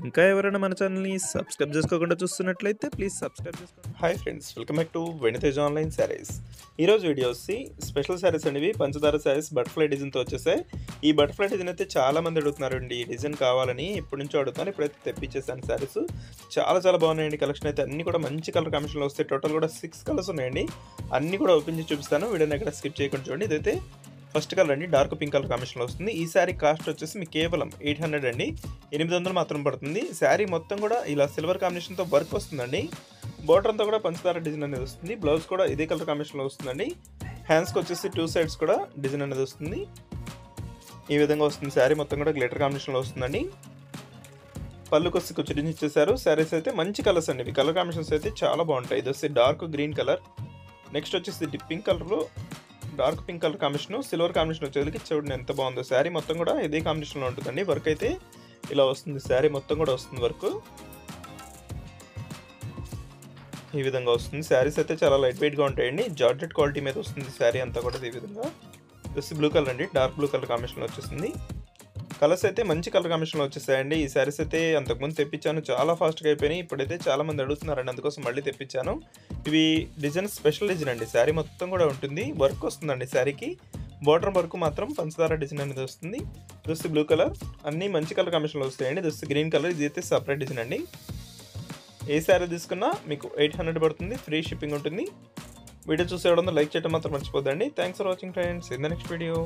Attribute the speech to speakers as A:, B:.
A: ఇంకా ఎవరైనా మన ఛానల్‌ని సబ్స్క్రైబ్ చేసుకోకుండా చూస్తున్నట్లయితే ప్లీజ్ సబ్స్క్రైబ్ చేసుకోండి. Hi friends, welcome back to వెనితేజ్ online saris. ఈరోజు వీడియో వచ్చి స్పెషల్ శారీస్ అనేవి పంచదార శారీస్ బటర్ఫ్లై డిజైన్తో వచ్చేసాయి. ఈ బటర్ఫ్లై డిజైన్ అయితే చాలా మంది అడుగుతున్నారండి. ఈ డిజైన్ కావాలని ఎప్పటి నుంచో అడుగుతున్నారు. ఇప్పుడైతే తెప్పించేసాను శారీస్. చాలా బాగున్నాయండి. కలెక్షన్ అయితే అన్ని కూడా మంచి కలర్ కాంబినేషన్లో వస్తాయి. టోటల్ కూడా 6 కలర్స్ ఉన్నాయండి. అన్ని కూడా ఓపెన్ చేసి చూపిస్తాను. వీడియోని ఎక్కడ స్కిప్ చేయకుండా చూడండి. ఇదైతే ఫస్ట్ కలర్ అండి, డార్క్ పింక్ కలర్ కాంబినేషన్లో వస్తుంది. ఈ శారీ కాస్ట్ వచ్చేసి మీకు కేవలం 800 అండి, 800 మాత్రం పడుతుంది. శారీ మొత్తం కూడా ఇలా సిల్వర్ కాంబినేషన్తో వర్క్ వస్తుందండి. బోర్డర్ అంతా కూడా పంచదార డిజైన్ అనేది వస్తుంది. బ్లౌజ్ కూడా ఇదే కలర్ కాంబినేషన్లో వస్తుందండి. హ్యాండ్స్కి వచ్చేసి 2 సైడ్స్ కూడా డిజైన్ అనేది వస్తుంది. ఈ విధంగా వస్తుంది. శారీ మొత్తం కూడా గ్లిటర్ కాంబినేషన్లో వస్తుందండి. పళ్ళుకి వచ్చి కొంచెం డిజైన్ ఇచ్చేసారు. శారీస్ అయితే మంచి కలర్స్ అండి. ఇవి కలర్ కాంబినేషన్స్ అయితే చాలా బాగుంటాయి. ఇది వచ్చి డార్క్ గ్రీన్ కలర్, నెక్స్ట్ వచ్చేసి పింక్ కలర్లో dark pink colour combination, silver combination వచ్చేసరికి చూడండి ఎంత బాగుందో. శారీ మొత్తం కూడా ఇదే కాంబినేషన్లో ఉంటుందండి. వర్క్ అయితే ఇలా వస్తుంది. శారీ మొత్తం కూడా వస్తుంది వర్క్ ఈ విధంగా వస్తుంది. శారీస్ అయితే చాలా లైట్ వెయిట్గా ఉంటాయండి. జార్జెట్ క్వాలిటీ మీద వస్తుంది శారీ అంతా కూడా. ఈ విధంగా జస్ట్ బ్లూ కలర్ అండి, డార్క్ బ్లూ కలర్ కాంబినేషన్లో వచ్చేసింది. కలర్స్ అయితే మంచి కలర్ కాంబినేషన్లో వచ్చేసాయండి. ఈ శారీస్ అయితే అంతకుముందు తెప్పించాను, చాలా ఫాస్ట్గా అయిపోయినాయి. ఇప్పుడైతే చాలా మంది అడుగుతున్నారండి, అందుకోసం మళ్ళీ తెప్పించాను. ఇవి డిజైన్ స్పెషల్ డిజైన్ అండి. శారీ మొత్తం కూడా ఉంటుంది. వర్క్ వస్తుందండి శారీకి. బార్డర్ వర్క్ మాత్రం పంచదార డిజైన్ అనేది వస్తుంది. దోస్తి బ్లూ కలర్, అన్నీ మంచి కలర్ కాంబినేషన్లో వస్తాయండి. దోస్తి గ్రీన్ కలర్, ఇది అయితే సపరేట్ డిజైన్ అండి. ఏ శారీ తీసుకున్నా మీకు 800 పడుతుంది. ఫ్రీ షిప్పింగ్ ఉంటుంది. వీడియో చూసేయడంతో లైక్ చేయడం మాత్రం మర్చిపోద్దండి. Thanks for watching friends. In the next video.